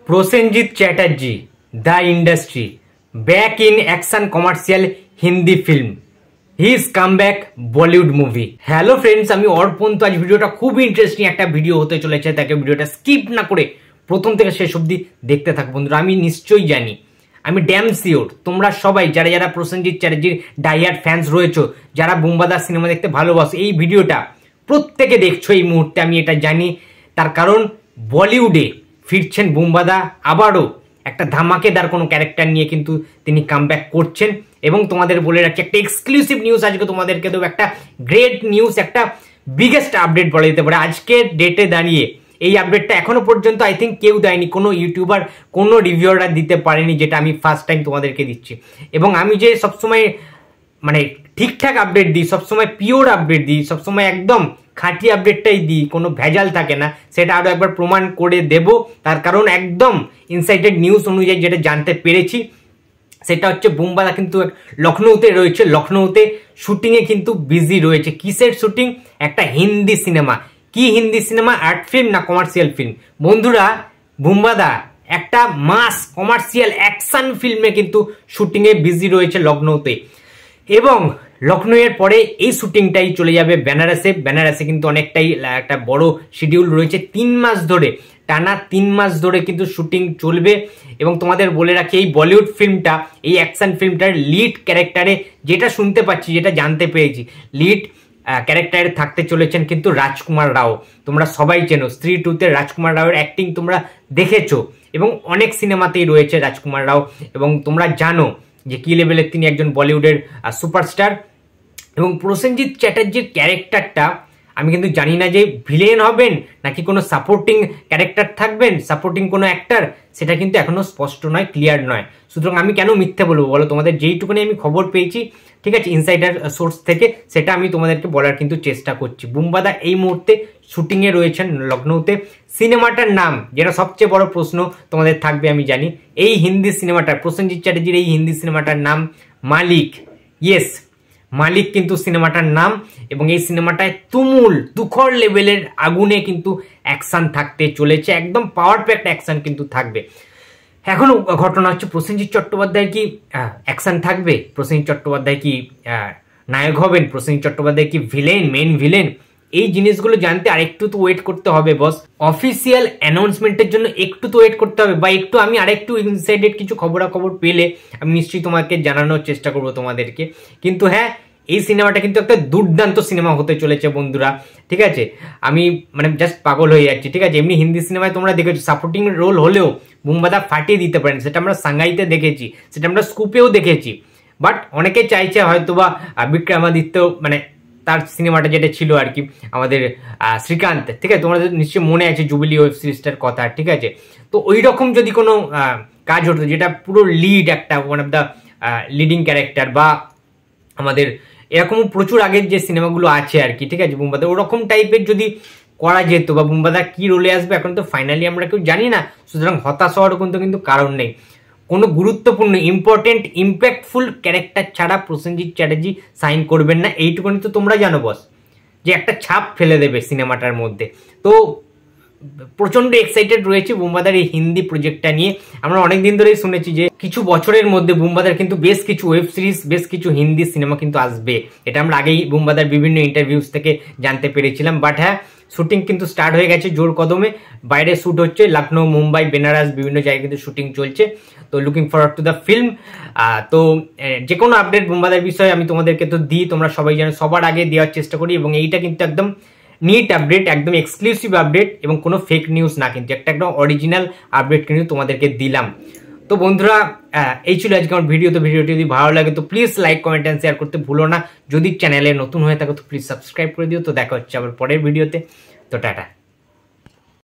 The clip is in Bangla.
Prosenjit Chatterjee, the industry, back in action commercial Hindi film, his comeback Bollywood movie. Hello friends, আমি অর্পণ। তো আজ ভিডিওটা খুব ইন্টারেস্টিং একটা ভিডিও হতে চলেছে, তাকে ভিডিওটা স্কিপ না করে প্রথম থেকে শেষ অবধি দেখতে থাকো বন্ধুরা। আমি নিশ্চয়ই জানি, আমি ড্যাম সিওর তোমরা সবাই যারা যারা প্রসেনজিৎ চ্যাটার্জির ডাইহার্ড ফ্যান্স রয়েছো, যারা বুম্বাদা সিনেমা দেখতে ভালোবাসো, এই ভিডিওটা প্রত্যেকে দেখছো এই মুহূর্তে, আমি এটা জানি। তার কারণ বলিউডে ফিরছেন বুম্বাদা, আবারও একটা ধামাকেদার কোনো ক্যারেক্টার নিয়ে কিন্তু তিনি কামব্যাক করছেন। এবং তোমাদের বলে রাখছি, একটা এক্সক্লুসিভ নিউজ আজকে তোমাদেরকে দেবো, একটা গ্রেট নিউজ, একটা বিগেস্ট আপডেট বলা যেতে পারে। আজকের ডেটে দাঁড়িয়ে এই আপডেটটা এখনো পর্যন্ত আই থিঙ্ক কেউ দেয়নি, কোনো ইউটিউবার, কোনো রিভিউয়াররা দিতে পারেনি, যেটা আমি ফার্স্ট টাইম তোমাদেরকে দিচ্ছি। এবং আমি যে সবসময় মানে ঠিকঠাক আপডেট দিই, সবসময় পিওর আপডেট দিই, সবসময় একদম খাঁটি আপডেটটাই দিই, কোনো ভেজাল থাকে না, সেটা আরও একবার প্রমাণ করে দেব। তার কারণ একদম ইনসাইটেড নিউজ অনুযায়ী যেটা জানতে পেরেছি সেটা হচ্ছে বুম্বাদা কিন্তু লখনৌতে রয়েছে, লখনৌতে শুটিংয়ে কিন্তু বিজি রয়েছে। কিসের শুটিং? একটা হিন্দি সিনেমা। কি হিন্দি সিনেমা? আর্ট ফিল্ম না কমার্শিয়াল ফিল্ম? বন্ধুরা, বুম্বাদা একটা মাস কমার্শিয়াল অ্যাকশন ফিল্মে কিন্তু শুটিংয়ে বিজি রয়েছে লখনৌতে। এবং লখনৌয়ের পরে এই শুটিংটাই চলে যাবে বেনারসে। বেনারসে কিন্তু অনেকটাই একটা বড় শিডিউল রয়েছে, 3 মাস ধরে, টানা 3 মাস ধরে কিন্তু শুটিং চলবে। এবং তোমাদের বলে রাখি, এই বলিউড ফিল্মটা, এই অ্যাকশন ফিল্মটার লিড ক্যারেক্টারে যেটা শুনতে পাচ্ছি, যেটা জানতে পেরেছি, লিড ক্যারেক্টারে থাকতে চলেছেন কিন্তু রাজকুমার রাও। তোমরা সবাই চেনো, স্ত্রী 2-তে রাজকুমার রাওয়ের অ্যাক্টিং তোমরা দেখেছো, এবং অনেক সিনেমাতেই রয়েছে রাজকুমার রাও। এবং তোমরা জানো যে কি লেভেলের তিনি একজন বলিউডের সুপারস্টার। এবং প্রসেনজিৎ চ্যাটার্জির ক্যারেক্টারটা আমি কিন্তু জানি না যে ভিলেন হবেন নাকি কোনো সাপোর্টিং ক্যারেক্টার থাকবেন, সাপোর্টিং কোনো অ্যাক্টার, সেটা কিন্তু এখনো স্পষ্ট নয়, ক্লিয়ার নয়। সুতরাং আমি কেন মিথ্যে বলবো বলো? তোমাদের যেইটুকুনি আমি খবর পেয়েছি, ঠিক আছে, ইনসাইডার সোর্স থেকে, সেটা আমি তোমাদেরকে বলার কিন্তু চেষ্টা করছি। বুম্বাদা এই মুহূর্তে শুটিংয়ে রয়েছেন লখনৌতে। সিনেমাটার নাম, যেটা সবচেয়ে বড় প্রশ্ন তোমাদের থাকবে আমি জানি, এই হিন্দি সিনেমাটার, প্রসেনজিৎ চ্যাটার্জির এই হিন্দি সিনেমাটার নাম মালিক। ইয়েস, মালিক কিন্তু সিনেমাটার নাম। এবং এই সিনেমাটায় তুমুল তুখর লেভেলের আগুনে কিন্তু অ্যাকশন থাকতে চলেছে, একদম পাওয়ার প্যাকড অ্যাকশন কিন্তু থাকবে। এখন ঘটনা হচ্ছে, প্রসেনজিৎ চট্টোপাধ্যায়ের কি অ্যাকশন থাকবে? প্রসেনজিৎ চট্টোপাধ্যায় কি নায়ক হবেন? প্রসেনজিৎ চট্টোপাধ্যায় কি ভিলেন, মেন ভিলেন? এই জিনিসগুলো জানতে আরেকটু তো ওয়েট করতে হবে বস। অফিসিয়াল অ্যানাউন্সমেন্টের জন্য একটু তো ওয়েট করতে হবে, বা একটু আমি আরেকটু ইনসাইডেড কিছু খবরাখবর পেলে আমি নিশ্চয়ই তোমাকে জানানোর চেষ্টা করবো তোমাদেরকে। কিন্তু হ্যাঁ, এই সিনেমাটা কিন্তু একটা দুর্দান্ত সিনেমা হতে চলেছে বন্ধুরা, ঠিক আছে। আমি মানে জাস্ট পাগল হয়ে যাচ্ছি, ঠিক আছে। এমনি হিন্দি সিনেমায় তোমরা দেখেছো সাপোর্টিং রোল হলেও বুম্বাদা ফাটিয়ে দিতে পারেন, সেটা আমরা সাঙ্গাইতে দেখেছি, সেটা আমরা স্কুপেও দেখেছি। বাট অনেকে চাইছে হয়তো বা বিক্রমাদিত্য, মানে তার সিনেমাটা যেটা ছিল আর কি, আমাদের শ্রীকান্ত, ঠিক আছে, তোমাদের নিশ্চয়ই মনে আছে জুবিলি ওয়েব সিরিজটার কথা, ঠিক আছে। তো ওই রকম যদি কোনো কাজ হতো, যেটা পুরো লিড, একটা one of the leading character, বা আমাদের এরকম প্রচুর আগের যে সিনেমাগুলো আছে আর কি, ঠিক আছে, বুম্বাদা ওরকম টাইপের যদি করা যেত, বা বুম্বাদা কি রোলে আসবে এখন তো ফাইনালি আমরা কেউ জানি না। সুতরাং হতাশ হওয়ার কিন্তু কারণ নেই। কোনো গুরুত্বপূর্ণ, ইম্পর্টেন্ট, ইম্প্যাক্টফুল ক্যারেক্টার ছাড়া প্রসেনজিৎ চ্যাটার্জি সাইন করবেন না, এইটুকুনি তো তোমরা জানো বস, যে একটা ছাপ ফেলে দেবে সিনেমাটার মধ্যে। তো প্রচন্ড এক্সাইটেড রয়েছে বুম্বাদার এই হিন্দি প্রজেক্টটা নিয়ে। আমরা অনেকদিন ধরেই শুনেছি যে কিছু বছরের মধ্যে বুম্বাদার কিন্তু বেশ কিছু ওয়েব সিরিজ, বেশ কিছু হিন্দি সিনেমা কিন্তু আসবে। এটা আমরা আগেই বুম্বাদার বিভিন্ন ইন্টারভিউজ থেকে জানতে পেরেছিলাম। বাট হ্যাঁ, শুটিং কিন্তু স্টার্ট হয়ে গেছে জোর কদমে, বাইরে শ্যুট হচ্ছে, লখনৌ, মুম্বাই, বেনারস, বিভিন্ন জায়গায় কিন্তু শুটিং চলছে। তো looking forward to the film. তো যে কোনো আপডেট বুম্বাদার বিষয়ে আমি তোমাদেরকে তো দিই, তোমরা সবাই জানো, সবার আগে দেওয়ার চেষ্টা করি। এবং এইটা কিন্তু একদম নিট আপডেট, একদম এক্সক্লুসিভ আপডেট, এবং কোনো ফেক নিউজ না, কিন্তু একটা একদম অরিজিনাল আপডেট কিন্তু তোমাদেরকে দিলাম। তো বন্ধুরা, এই ছিল আজকে আমার ভিডিও। তো ভিডিওটি যদি ভালো লাগে তো please like, comment and share করতে ভুলো না। যদি চ্যানেলে নতুন হয়ে থাকো তো প্লিজ সাবস্ক্রাইব করে দিও। তো দেখা হচ্ছে আবার পরের ভিডিওতে। তো টাটা।